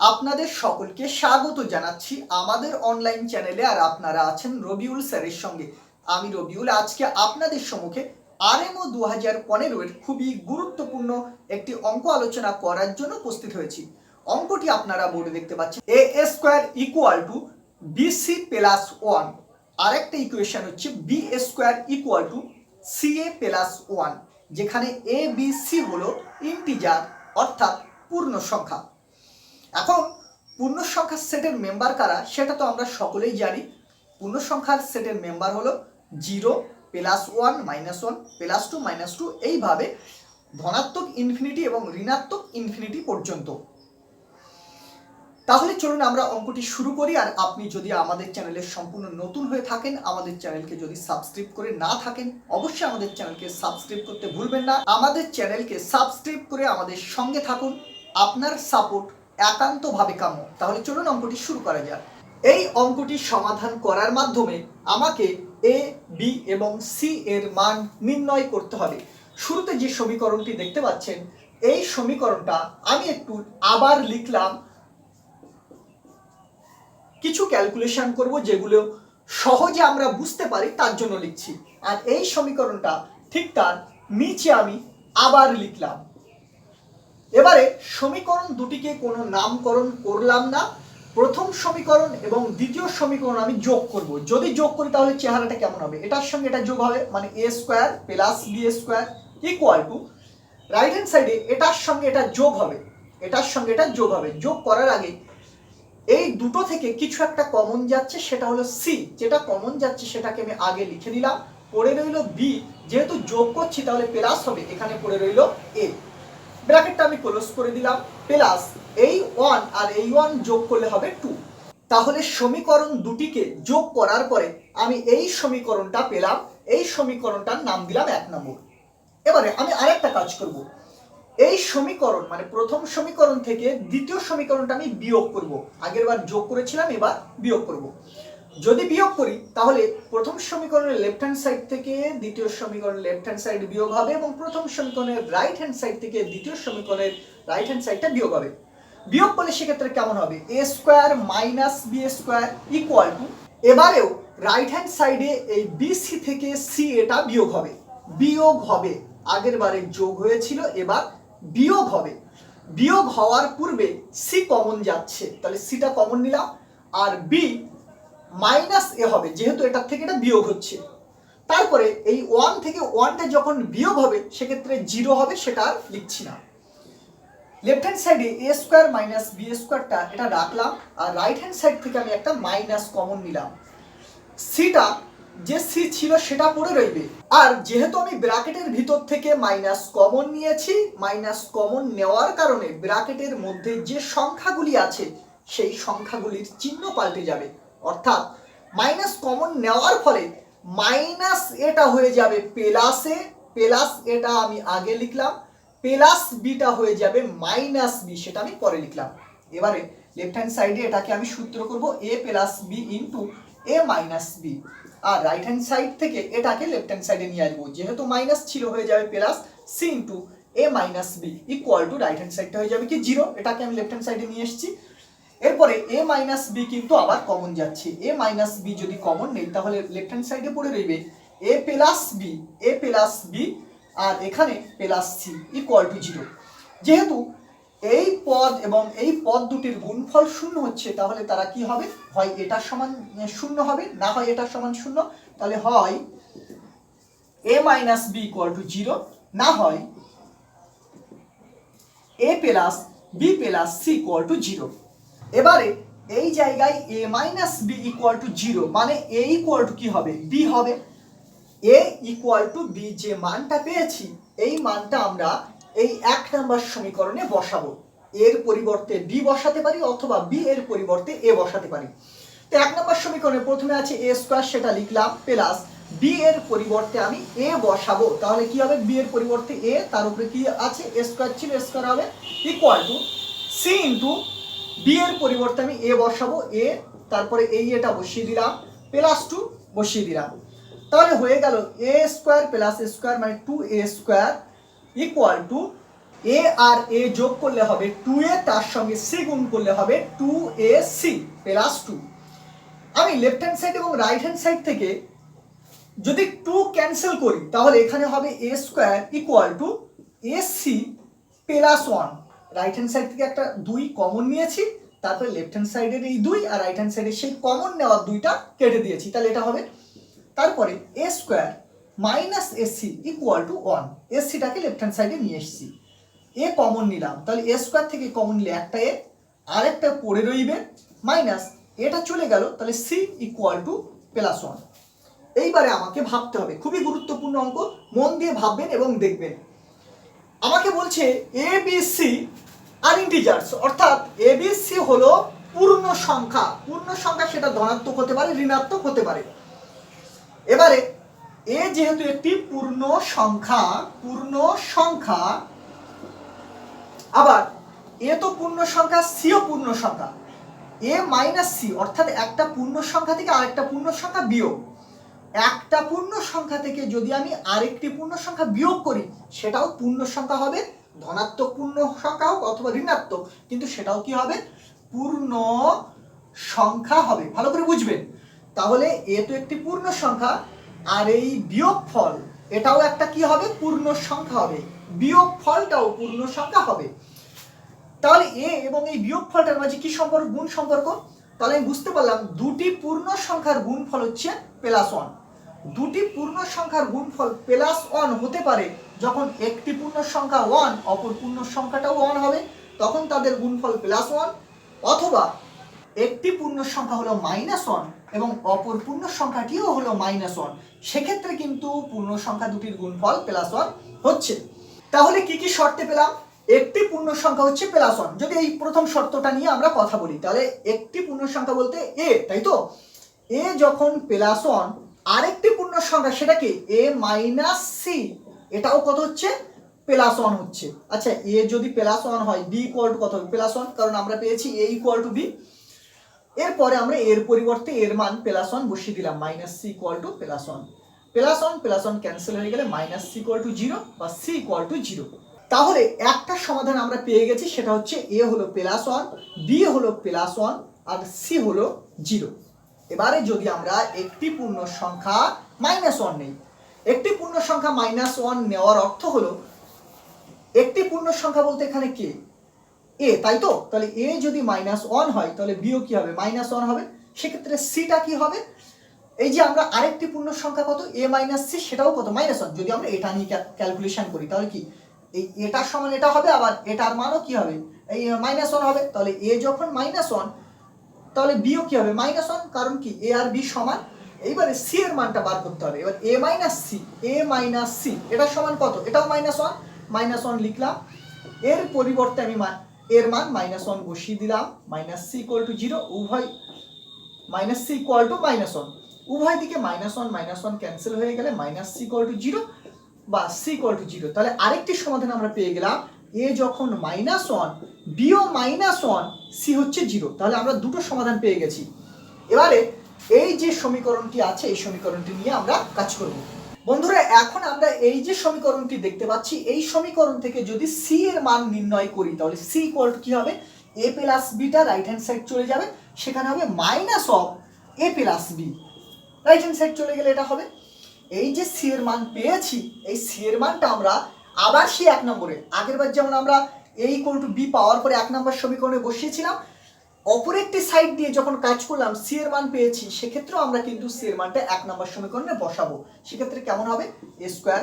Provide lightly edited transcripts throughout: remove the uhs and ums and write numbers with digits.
আপনাদের সকলকে স্বাগত জানাচ্ছি আমাদের অনলাইন চ্যানেলে। আর আপনারা আছেন রবিউল স্যারের সঙ্গে। আমি রবিউল আজকে আপনাদের সম্মুখে আরএমও 2015 এর খুবই গুরুত্বপূর্ণ একটি অঙ্ক আলোচনা করার জন্য উপস্থিত হয়েছি। অঙ্কটি আপনারা বোর্ডে দেখতে পাচ্ছেন, a square equal to bc plus 1, আরেকটা ইকুয়েশন হচ্ছে b square equal to ca plus 1, যেখানে এ বি সি হলো ইন্টিজার অর্থাৎ পূর্ণ সংখ্যা। এখন পূর্ণ সংখ্যার সেটের মেম্বার কারা সেটা তো আমরা সকলেই জানি। পূর্ণ সংখ্যার সেটের মেম্বার হলো 0 প্লাস 1 মাইনাস 1 প্লাস 2 মাইনাস 2, এইভাবে ধনাত্মক ইনফিনিটি এবং ঋণাত্মক ইনফিনিটি পর্যন্ত। তাহলে চলুন আমরা অঙ্কটি শুরু করি। আর আপনি যদি আমাদের চ্যানেলে সম্পূর্ণ নতুন হয়ে থাকেন, আমাদের চ্যানেলকে যদি সাবস্ক্রাইব করে না থাকেন, অবশ্যই আমাদের চ্যানেলকে সাবস্ক্রাইব করতে ভুলবেন না। আমাদের চ্যানেলকে সাবস্ক্রাইব করে আমাদের সঙ্গে থাকুন, আপনার সাপোর্ট একান্তভাবে কাম্য। তাহলে চলুন অঙ্কটি শুরু করা যাক। এই অঙ্কটি সমাধান করার মাধ্যমে আমাকে এ বি এবং সি এর মান নির্ণয় করতে হবে। শুরুতে যে সমীকরণটি দেখতে পাচ্ছেন, এই সমীকরণটা আমি একটু আবার লিখলাম, কিছু ক্যালকুলেশন করব যেগুলো সহজে আমরা বুঝতে পারি তার জন্য লিখছি। আর এই সমীকরণটা ঠিক তার নিচে আমি আবার লিখলাম। এবারে সমীকরণ দুটিকে কোনো নামকরণ করলাম না। প্রথম সমীকরণ এবং দ্বিতীয় সমীকরণ আমি যোগ করব। যদি যোগ করি তাহলে চেহারাটা কেমন হবে, এটার সঙ্গে এটা যোগ হবে, মানে a square plus b square equal to right hand সাইডে এটার সঙ্গে এটা যোগ হবে, এটার সঙ্গে এটা যোগ হবে। যোগ করার আগে এই দুটো থেকে কিছু একটা কমন যাচ্ছে, সেটা হলো সি। যেটা কমন যাচ্ছে সেটাকে আমি আগে লিখে দিলাম। পড়ে রইল বি, যেহেতু যোগ করছি তাহলে প্লাস হবে, এখানে পড়ে রইল এ। ব্র্যাকেটটা আমি ক্লোজ করে দিলাম। প্লাস এই 1 আর এই 1 যোগ করলে হবে 2। তাহলে সমীকরণ দুটিকে যোগ করার পরে আমি এই সমীকরণটা পেলাম। এই সমীকরণটার নাম দিলাম 1 নম্বর। এবারে আমি আরেকটা কাজ করব, এই সমীকরণ মানে প্রথম সমীকরণ থেকে দ্বিতীয় সমীকরণটা আমি বিয়োগ করব। আগের বার যোগ করেছিলাম, এবার বিয়োগ করব। যদি বিয়োগ করি তাহলে প্রথম সমীকরণের লেফট হ্যান্ড সাইড থেকে দ্বিতীয় সমীকরণের লেফট হ্যান্ড সাইড বিয়োগ হবে, এবং প্রথম সমীকরণের রাইট হ্যান্ড সাইড থেকে দ্বিতীয় সমীকরণের রাইট হ্যান্ড সাইডটা বিয়োগ হবে। বিয়োগ করলে সেক্ষেত্রে কেমন হবে, a square minus b square equal to, এবারেও রাইট হ্যান্ড সাইডে এই বি সি থেকে সি এটা বিয়োগ হবে। বিয়োগ হবে, আগের বারে যোগ হয়েছিল, এবার বিয়োগ হবে। বিয়োগ হওয়ার পূর্বে সি কমন যাচ্ছে, তাহলে সিটা কমন নিলাম। আর বি মাইনাস এ হবে, যেহেতু এটার থেকে এটা বিয়োগ হচ্ছে। তারপরে এই 1 থেকে 1টা যখন বিয়োগ হবে সেক্ষেত্রে 0 হবে, সেটা আর লিখছি না। লেফট হ্যান্ড সাইডে এ স্কোয়ার মাইনাস বি স্কোয়ারটা এটা রাখলাম, আর রাইট হ্যান্ড সাইড থেকে আমি একটা মাইনাস কমন নিলাম। সিটা যে সি ছিল সেটা পড়ে রইবে। আর যেহেতু আমি ব্র্যাকেটের ভিতর থেকে মাইনাস কমন নিয়েছি, মাইনাস কমন নেওয়ার কারণে ব্র্যাকেটের মধ্যে যে সংখ্যাগুলি আছে সেই সংখ্যাগুলির চিহ্ন পাল্টে যাবে। অর্থাৎ মাইনাস কমন নেওয়ার ফলে মাইনাস এটা হয়ে যাবে প্লাসে, প্লাস এটা আমি আগে লিখলাম, প্লাস বিটা হয়ে যাবে মাইনাস বি, সেটা আমি পরে লিখলাম। এবারে লেফট হ্যান্ড সাইডে এটাকে আমি সূত্র করব এ plus B into A minus B. R right hand side থেকে এটাকে লেফট হ্যান্ড সাইডে নিয়ে আসবো, যেহেতু মাইনাস ছিল হয়ে যাবে plus C into A minus B equal to right hand সাইডটা হয়ে যাবে কি 0, এটাকে আমি লেফট হ্যান্ড সাইডে নিয়ে এসেছি। এরপরে এ মাইনাস বি কিন্তু আবার কমন যাচ্ছে, এ মাইনাস বি যদি কমন নেই তাহলে লেফট হ্যান্ড সাইডে পড়ে রইবে এ প্লাস বি, এ প্লাস বি, আর এখানে প্লাস সি ইকুয়াল টু 0। যেহেতু এই পদ এবং এই পদ দুটির গুণফল 0 হচ্ছে, তাহলে তারা কি হবে, হয় এটার সমান 0 হবে, না হয় এটার সমান 0। তাহলে হয় a minus B equal to 0, না হয় a plus b plus c equal to 0। এবারে এই জায়গায় a minus B equal to 0 মানে এ ইকুয়াল টু কি হবে, বি হবে। এ ইকুয়াল টু বি যে মানটা পেয়েছি, এই মানটা আমরা এই 1 নম্বর সমীকরণে বসাবো। এর পরিবর্তে বি বসাতে পারি, অথবা বি এর পরিবর্তে এ বসাতে পারি। তো 1 নম্বর সমীকরণে প্রথমে আছে এ স্কোয়ার, সেটা লিখলাম, প্লাস বি এর পরিবর্তে আমি এ বসাবো। তাহলে কি হবে, বি এর পরিবর্তে এ, তার উপরে কি আছে এ স্কোয়ার ছিল, এ স্কোয়ার হবে equal to C into B এর পরিবর্তে আমি এ বসাবো, এ, তারপরে এই এটা বসিয়ে দিলাম, প্লাস 2 বসিয়ে দিলাম। তাহলে হয়ে গেল এ স্কোয়ার প্লাস এ স্কোয়ার মানে 2a স্কোয়ার ইকুয়াল টু এ আর এ যোগ করলে হবে 2a, তার সঙ্গে সি গুণ করলে হবে 2ac প্লাস 2। আমি লেফট হ্যান্ড সাইড এবং রাইট হ্যান্ড সাইড থেকে যদি 2 ক্যান্সেল করি তাহলে এখানে হবে a square equal two ac plus 1। Right hand side থেকে একটা 2 কমন নিয়েছি, তারপরে লেফট হ্যান্ড সাইডের এই 2 আর রাইট হ্যান্ড সাইডের সেই কমন নেওয়ার 2টা কেটে দিয়েছি, তাহলে এটা হবে। তারপরে a square minus ac equal to 1। ac-টাকে লেফট হ্যান্ড সাইডে নিয়ে এসেছি, এ কমন নিলাম, তাহলে a স্কয়ার থেকে কমন নিলে একটা এ আর একটা পড়ে রইবে, মাইনাস এটা চলে গেল, তাহলে c ইকুয়াল টু প্লাস 1। এইবারে আমাকে ভাবতে হবে, খুবই গুরুত্বপূর্ণ অঙ্ক, মন দিয়ে ভাববেন এবং দেখবেন। আমাকে বলছে এ বি সি আর ইন্টিজার্স, অর্থাৎ এ বি সি হলো পূর্ণ সংখ্যা। পূর্ণ সংখ্যা সেটা ধনাত্মক হতে পারে, ঋণাত্মক হতে পারে। এবারে এ যেহেতু একটি পূর্ণ সংখ্যা, আবার এ তো পূর্ণ সংখ্যা, সিও পূর্ণ সংখ্যা। এ মাইনাস সি অর্থাৎ একটা পূর্ণ সংখ্যা থেকে আরেকটা পূর্ণ সংখ্যা বিয়োগ। একটা পূর্ণ সংখ্যা থেকে যদি আমি আরেকটি পূর্ণ সংখ্যা বিয়োগ করি সেটাও পূর্ণ সংখ্যা হবে, ধনাত্মক পূর্ণ সংখ্যা হোক অথবা ঋণাত্মক, কিন্তু সেটাও কি হবে, পূর্ণ সংখ্যা হবে। ভালো করে বুঝবেন। তাহলে এ তো একটি পূর্ণ সংখ্যা, আর এই বিয়োগফল এটাও একটা কি হবে, পূর্ণ সংখ্যা হবে, বিয়োগফলটাও পূর্ণ সংখ্যা হবে। তাহলে এ এবং এই বিয়োগফলটার মাঝে কি সম্পর্ক, গুণ সম্পর্ক। তাহলে আমি বুঝতে পারলাম দুটি পূর্ণ সংখ্যার গুণফল হচ্ছে প্লাস 1। দুটি পূর্ণ সংখ্যার গুণফল প্লাস 1 হতে পারে যখন একটি পূর্ণ সংখ্যা 1 অপর পূর্ণ সংখ্যাটাও 1 হবে, তখন তাদের গুণফল প্লাস 1, অথবা একটি পূর্ণ সংখ্যা হলো -1 এবং অপর পূর্ণ সংখ্যাটিও হলো -1, সেক্ষেত্রে কিন্তু পূর্ণ সংখ্যা দুটির গুণফল প্লাস 1 হচ্ছে। তাহলে কি কি শর্তে পেলাম, একটি পূর্ণ সংখ্যা হচ্ছে প্লাস 1। যদি এই প্রথম শর্তটা নিয়ে আমরা কথা বলি, তাহলে একটি পূর্ণ সংখ্যা বলতে এ, তাই তো, এ যখন প্লাস 1, আরেকটি পূর্ণ সংখ্যা সেটাকে এ মাইনাস সি, এটাও কত হচ্ছে, প্লাস 1 হচ্ছে। আচ্ছা, এ যদি প্লাস 1 হয় বি ইকুয়াল টু কত হবে, প্লাস 1, কারণ আমরা পেয়েছি এ ইকুয়াল টু বি। এরপরে আমরা এর পরিবর্তে এর মান প্লাস 1 বসিয়ে দিলাম, minus C equal to plus 1। Plus 1 cancel হয়ে গেলে মাইনাস সি ইকুয়াল টু 0 বা সি ইকুয়াল টু 0। তাহলে একটা সমাধান আমরা পেয়ে গেছি, সেটা হচ্ছে এ হলো প্লাস 1, বি হলো প্লাস 1 আর সি হলো 0। এবারে যদি আমরা একটি পূর্ণ সংখ্যা -1 নেই, একটি পূর্ণ সংখ্যা -1 নেওয়ার অর্থ হলো একটি পূর্ণ সংখ্যা বলতে এখানে কে, এ, তাই তো। তাহলে এ যদি -1 হয় তাহলে বিও কি হবে, -1 হবে। সেক্ষেত্রে সিটা কি হবে, এই যে আমরা আরেকটি পূর্ণ সংখ্যা কত এ মাইনাস সি, সেটাও কত -1। যদি আমরা এটা নিয়ে ক্যালকুলেশন করি তাহলে কি এই এটার সমান এটা হবে, আবার এটার মানও কি হবে, এই -1 হবে। তাহলে এ যখন -1 তাহলে বিও কি হবে, -1, কারণ কি এ আর বি সমান। এইবারে সি এর মানটা বার করতে হবে। এবার এ মাইনাস সি এটার সমান কত, এটাও -1 লিখলাম। এর পরিবর্তে আমি এর মান -1 বসিয়ে দিলাম, মাইনাস সি ইকুয়াল টু 0, উভয় মাইনাস সি ইকুয়াল টু -1, উভয় দিকে -1 ক্যান্সেল হয়ে গেলে মাইনাস সি ইকুয়াল টু 0 বা সি ইকুয়াল টু 0। তাহলে আরেকটি সমাধান আমরা পেয়ে গেলাম, এ যখন -1 বিও -1 সি হচ্ছে 0। তাহলে আমরা দুটো সমাধান পেয়ে গেছি। এবারে এই যে সমীকরণটি আছে এই সমীকরণটি নিয়ে আমরা কাজ করব। বন্ধুরা, এখন আমরা এই যে সমীকরণটি দেখতে পাচ্ছি, এই সমীকরণ থেকে যদি সি এর মান নির্ণয় করি তাহলে সি ইকুয়াল টু কি হবে, a plus beta right hand side চলে যাবে, সেখানে হবে minus of a plus b, right hand side চলে গেলে এটা হবে। এই যে সি এর মান পেয়েছি, এই সি এর মানটা আমরা আবার সেই 1 নম্বরে, আগের বার যেমন আমরা এ ইকুয়াল টু বি পাওয়ার পরে 1 নম্বর সমীকরণে বসিয়েছিলাম, অপর একটি সাইড দিয়ে যখন কাজ করলাম সি এর মান পেয়েছি, সেক্ষেত্রেও আমরা কিন্তু সি এর মানটা 1 নম্বর সমীকরণে বসাবো। সেক্ষেত্রে কেমন হবে, a square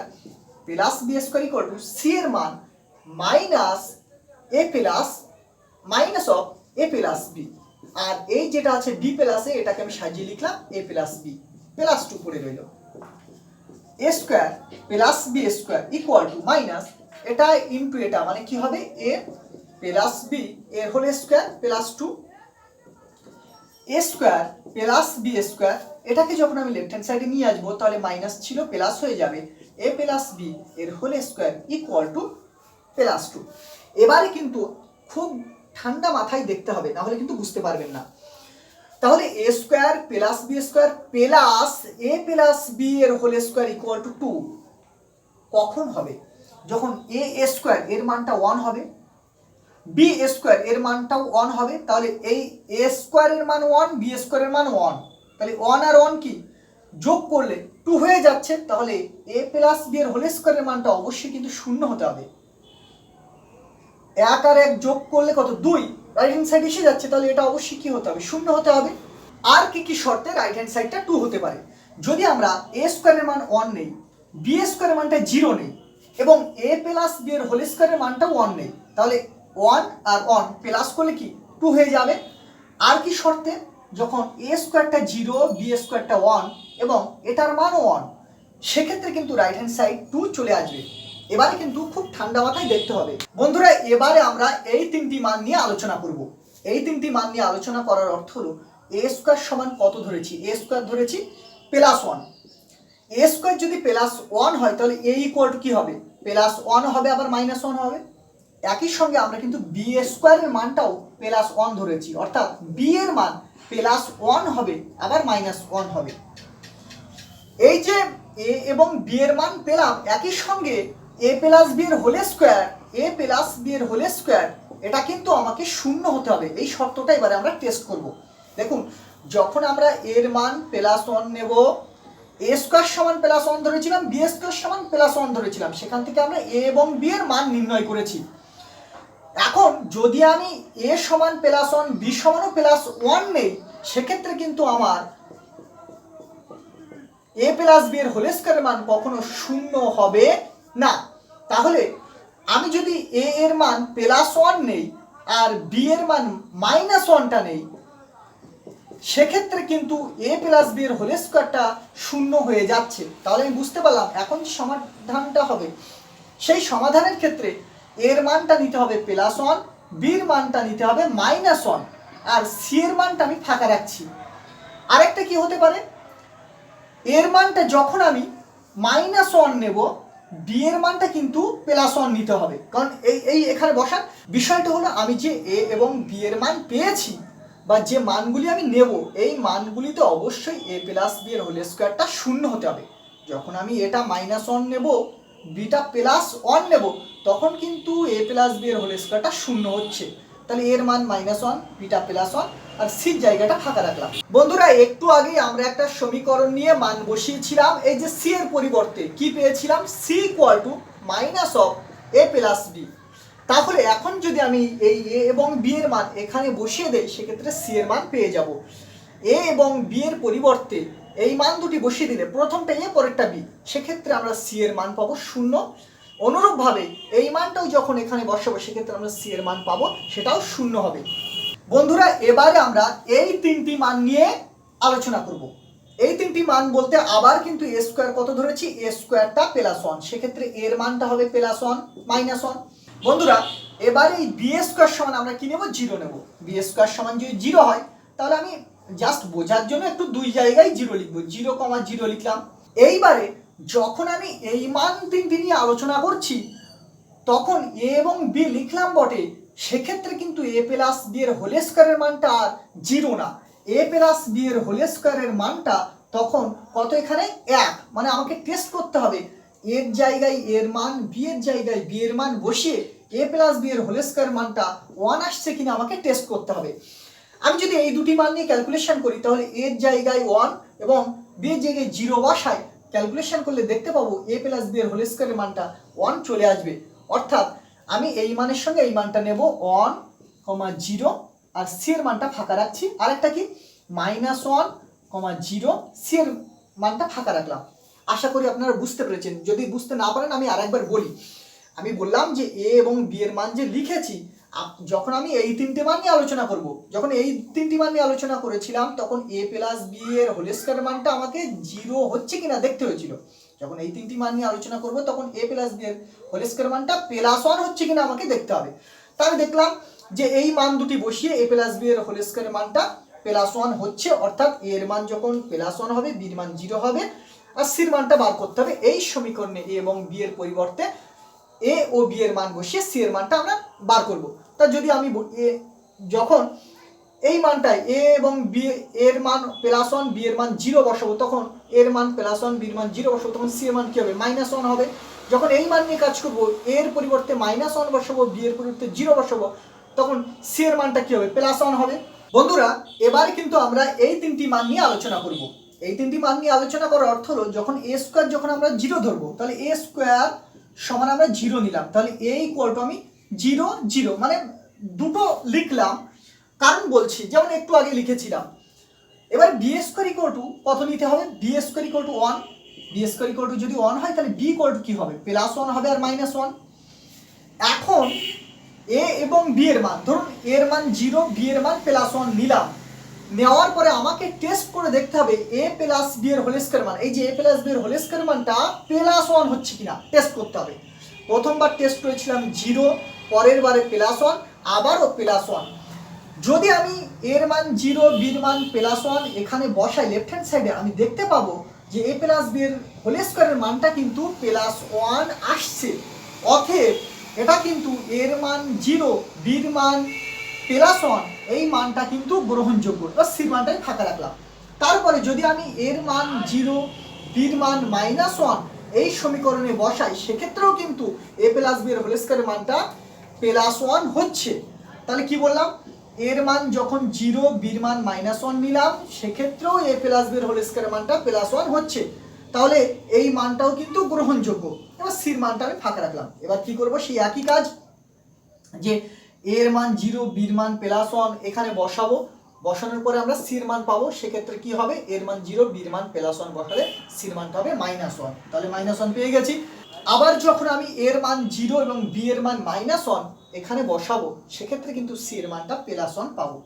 plus b square equal to c এর মান minus of a plus b, আর এই যেটা আছে বি প্লাস এ, এটাকে আমি সাজিয়ে লিখলাম এ প্লাস বি, প্লাস 2 পড়ে রইল। A square plus b square equal to minus এটা ইনটু এটা, মানে কি হবে, এ প্লাস বি এর whole square plus 2, a square plus b square, এটাকে যখন আমি লেফট হ্যান্ড সাইডে নিয়ে আসবো তাহলে মাইনাস ছিল প্লাস হয়ে যাবে, এ প্লাস বি এর whole square equal to plus 2। এবারে কিন্তু খুব ঠান্ডা মাথায় দেখতে হবে, নাহলে কিন্তু বুঝতে পারবেন না। তাহলে a square plus b square plus a plus B এর হোল স্কোয়ার ইকুয়াল টু 2 কখন হবে, যখন এ স্কোয়ার এর মানটা 1 হবে, বি স্কোয়ার এর মানটাও 1 হবে, তাহলে এই এ স্কোয়ারের মান 1, বি স্কোয়ারের মান 1, তাহলে 1 আর 1 কি যোগ করলে 2 হয়ে যাচ্ছে, তাহলে এ প্লাস বি এর হোল স্কোয়ারের মানটা অবশ্যই কিন্তু 0 হতে হবে। 1 আর 1 যোগ করলে কত 2, রাইট হ্যান্ড সাইড এসে যাচ্ছে, তাহলে এটা অবশ্যই কি হতে হবে 0 হতে হবে। আর কি কি শর্তে রাইট হ্যান্ড সাইডটা 2 হতে পারে? যদি আমরা এ স্কোয়ারের মান 1 নেই, বি স্কোয়ারের মানটা 0 নেই এবং এ প্লাস বি এর হোল স্কোয়ারের মানটাও 1 নেই, তাহলে 1 আর 1 প্লাস করলে কি 2 হয়ে যাবে। আর কি শর্তে? যখন এ স্কোয়ারটা 0, বি স্কোয়ারটা 1 এবং এটার মানও 1, সেক্ষেত্রে কিন্তু রাইট হ্যান্ড সাইড 2 চলে আসবে। এবারে কিন্তু খুব ঠান্ডা মাথায় দেখতে হবে বন্ধুরা। এবারে আমরা এই তিনটি মান নিয়ে আলোচনা করব। এই তিনটি মান নিয়ে আলোচনা করার অর্থ হলো এ স্কোয়ার সমান কত ধরেছি? এ স্কোয়ার ধরেছি +1। এ স্কোয়ার যদি +1 হয় তাহলে এ ইকুয়াল টু কি হবে? +1 হবে আবার -1 হবে। একই সঙ্গে আমরা কিন্তু বি স্কোয়ারের মানটাও +1 ধরেছি, অর্থাৎ বি এর মান +1 হবে আবার -1 হবে। এই যে এ এবং বি এর মান পেলাম, একই সঙ্গে এ প্লাস বি এর হোল স্কোয়ার, এ প্লাস বি এর হোল স্কোয়ার এটা কিন্তু আমাকে 0 হতে হবে। এই শর্তটা এবারে আমরা টেস্ট করব। দেখুন, যখন আমরা এর মান +1 নেব, এ স্কোয়ার সমান +1 ধরেছিলাম, বি স্কোয়ার সমান +1 ধরেছিলাম, সেখান থেকে আমরা এ এবং বি এর মান নির্ণয় করেছি। এখন যদি আমি এ সমান +1, বি সমানও +1 নেই, সেক্ষেত্রে কিন্তু আমার এ প্লাস বি এর হোল স্কয়ারের মান কখনো 0 হবে না। তাহলে আমি যদি এ এর মান +1 নেই আর বি এর মান -1টা নেই, সেক্ষেত্রে কিন্তু এ প্লাস বি এর হোল স্কয়ারটা 0 হয়ে যাচ্ছে। তাহলে আমি বুঝতে পারলাম এখন যে সমাধানটা হবে, সেই সমাধানের ক্ষেত্রে এর মানটা নিতে হবে +1, বির মানটা নিতে হবে -1 আর সি এর মানটা আমি ফাঁকা রাখছি। আরেকটা কি হতে পারে? এর মানটা যখন আমি -1 নেব, বি এর মানটা কিন্তু +1 নিতে হবে, কারণ এই এখানে বসার বিষয়টা হলো আমি যে এ এবং বি এর মান পেয়েছি বা যে মানগুলি আমি নেব, এই মানগুলিতে অবশ্যই এ প্লাস বি এর হোল স্কয়ারটা 0 হতে হবে। যখন আমি এটা -1 নেব, বিটা +1 নেব, তখন কিন্তু এ প্লাস বি এর হোল স্কয়ারটা 0 হচ্ছে। তাহলে এর মান -1, বিটা +1 আর সির জায়গাটা ফাঁকা রাখলাম। বন্ধুরা, একটু আগেই আমরা একটা সমীকরণ নিয়ে মান বসিয়েছিলাম। এই যে সি এর পরিবর্তে কি পেয়েছিলাম? C equal to -a plus B. তাহলে এখন যদি আমি এই এ এবং বি এর মান এখানে বসিয়ে দেই, সেক্ষেত্রে সি এর মান পেয়ে যাব। এ এবং বি এর পরিবর্তে এই মান দুটি বসিয়ে দিলে, প্রথমটা এ পরেরটা বি, সেক্ষেত্রে আমরা সি এর মান পাবো 0। অনুরূপভাবে এই মানটাও যখন এখানে বসাবো, সেক্ষেত্রে আমরা সি এর মান পাবো, সেটাও 0 হবে। বন্ধুরা, এবারে আমরা এই তিনটি মান নিয়ে আলোচনা করব। এই তিনটি মান বলতে আবার কিন্তু এ স্কোয়ার কত ধরেছি? এ স্কোয়ারটা +1, সেক্ষেত্রে এর মানটা হবে +1 -1। বন্ধুরা, এবারে এই বি স্কোয়ার সমান আমরা কি নেব? 0 নেব। বি স্কোয়ার সমান যদি 0 হয়, তাহলে আমি জাস্ট বোঝার জন্য একটু দুই জায়গায় 0 লিখব, 0,0 লিখলাম। এইবারে যখন আমি এই মান তিনটি নিয়ে আলোচনা করছি, তখন এ এবং বি লিখলাম বটে, সেক্ষেত্রে কিন্তু এ প্লাস বি এর হোল স্কয়ারের মানটা আর 0 না। এ প্লাস বি এর হোল স্কয়ারের মানটা তখন কত? এখানে 1। মানে আমাকে টেস্ট করতে হবে, এর জায়গায় এর মান, বি এর জায়গায় বি এর মান বসিয়ে এ প্লাস বি এর হোল স্কয়ার মানটা 1 আসছে কিনা আমাকে টেস্ট করতে হবে। আমি যদি এই দুটি মান নিয়ে ক্যালকুলেশন করি, তাহলে এর জায়গায় 1 এবং বি এর জায়গায় 0 বসাই, ক্যালকুলেশন করলে দেখতে পাবো এ প্লাস বি এর হোল স্কয়ারের মানটা 1 চলে আসবে। অর্থাৎ আমি এই মানের সঙ্গে এই মানটা নেব 1, 0 আর সি এর মানটা ফাঁকা রাখছি। আরেকটা কি? -1, 0, সি এর মানটা ফাঁকা রাখলাম। আশা করি আপনারা বুঝতে পেরেছেন। যদি বুঝতে না পারেন আমি আরেকবার বলি। আমি বললাম যে এ এবং বি এর মান যে লিখেছি, যখন আমি এই তিনটে মান নিয়ে আলোচনা করব, যখন এই তিনটি মান নিয়ে আলোচনা করেছিলাম, তখন এ প্লাস বি এর হোল স্কয়ার মানটা আমাকে 0 হচ্ছে কিনা দেখতে হয়েছিল। যখন এই তিনটি মান নিয়ে আলোচনা করব, তখন এ প্লাস বি এর হোল স্কয়ার মানটা +1 হচ্ছে কিনা আমাকে দেখতে হবে। তাই আমি দেখলাম যে এই মান দুটি বসিয়ে এ প্লাস বি এর হোল স্কয়ার মানটা +1 হচ্ছে, অর্থাৎ এর মান যখন +1 হবে, বির মান 0 হবে আর সির মানটা বার করতে হবে। এই সমীকরণে এ এবং বি এর পরিবর্তে এ ও বি এর মান বসিয়ে সি এর মানটা আমরা বার করব। তা যদি আমি যখন এই মানটায় এ এবং বি এর মান +1, বি এর মান 0 বসাবো, তখন এর মান +1, বির মান 0 বসাবো, তখন সি এর মান কি হবে? -1 হবে। যখন এই মান নিয়ে কাজ করবো, এর পরিবর্তে -1 বসাবো, বি এর পরিবর্তে 0 বসাবো, তখন সি এর মানটা কি হবে? +1 হবে। বন্ধুরা এবার কিন্তু আমরা এই তিনটি মান নিয়ে আলোচনা করব। এই তিনটি মান নিয়ে আলোচনা করার অর্থ হলো যখন a স্কয়ার যখন আমরা 0 ধরবো, তাহলে a স্কয়ার সমান আমরা 0 নিলাম, তাহলে a ইকুয়াল টু আমি 0 0 মানে দুটো লিখলাম, কারণ বলছি যেমন একটু আগে লিখেছিলাম। এবার বি স্কয়ার ইকুয়াল টু কত নিতে হবে? B square equal to 1। B square equal to যদি 1 হয় তাহলে বি ইকুয়াল টু কি হবে? +1 হবে আর -1। এখন এ এবং বি এর মান, ধরুন এর মান 0, বি এর মান +1 নিলাম। নেওয়ার পরে আমাকে টেস্ট করে দেখতে হবে a প্লাস বি এর হোল স্কয়ার মান, এই যে a প্লাস বি এর হোল স্কয়ার মানটা +1 হচ্ছে কিনা টেস্ট করতে হবে। প্রথমবার টেস্ট করেছিলাম 0, পরের বারে +1, আবারও +1। যদি আমি এর মান 0, বির মান +1 এখানে বসাই লেফট হ্যান্ড সাইডে, আমি দেখতে পাবো যে a প্লাস বি এর হোল স্কয়ারের মানটা কিন্তু +1 আসছে। অতএব এটা কিন্তু এর মান 0, বির মান +1, এই মানটা কিন্তু গ্রহণযোগ্য। এবার সি মানটাই ফাঁকা রাখলাম। তারপরে যদি আমি এর মান 0, বির মান -1 এই সমীকরণে বসাই, সেক্ষেত্রেও কিন্তু a প্লাস বি এর হোল স্কয়ারের মানটা +1 হচ্ছে। তাহলে কি বললাম? এর মান যখন 0, বির মান -1 নিলাম, সেক্ষেত্রেও a প্লাস বি এর হোল স্কয়ারের মানটা +1 হচ্ছে। তাহলে এই মানটাও কিন্তু গ্রহণযোগ্য। এবার সির মানটা আমি ফাঁকা রাখলাম। এবার কি করব? সেই একই কাজ, যে এর মান 0, বির মান +1 এখানে বসাবো, বসানোর পরে আমরা সির মান পাবো। সেক্ষেত্রে কি হবে? এর মান 0, বির মান +1 বসালে সির মানটা হবে -1। তাহলে -1 পেয়ে গেছি। আবার যখন আমি এর মান 0 এবং বি এর মান -1 এখানে বসাবো, সেক্ষেত্রে কিন্তু সি এর মানটা +1 পাবো।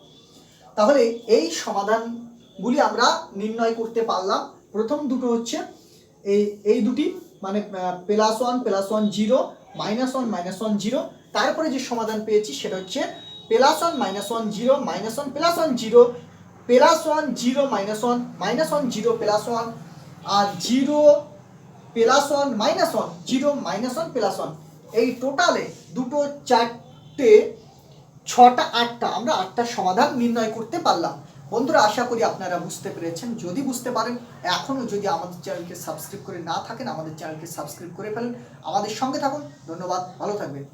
তাহলে এই সমাধানগুলি আমরা নির্ণয় করতে পারলাম। প্রথম দুটো হচ্ছে এই দুটি, মানে +1 +1 0, -1 -1 0। তারপরে যে সমাধান পেয়েছি সেটা হচ্ছে +1 -1 0, -1 +1 0, +1 0 -1, -1 0 +1, আর 0 +1 -1 0 -1 +1। এই টোটালে দুটো, চারটে, 6টা, 8টা, আমরা 8টা সমাধান নির্ণয় করতে পারলাম। বন্ধুরা আশা করি আপনারা বুঝতে পেরেছেন। যদি বুঝতে পারেন, এখনও যদি আমাদের চ্যানেলকে সাবস্ক্রাইব করে না থাকেন, আমাদের চ্যানেলকে সাবস্ক্রাইব করে ফেলেন। আমাদের সঙ্গে থাকুন। ধন্যবাদ, ভালো থাকবেন।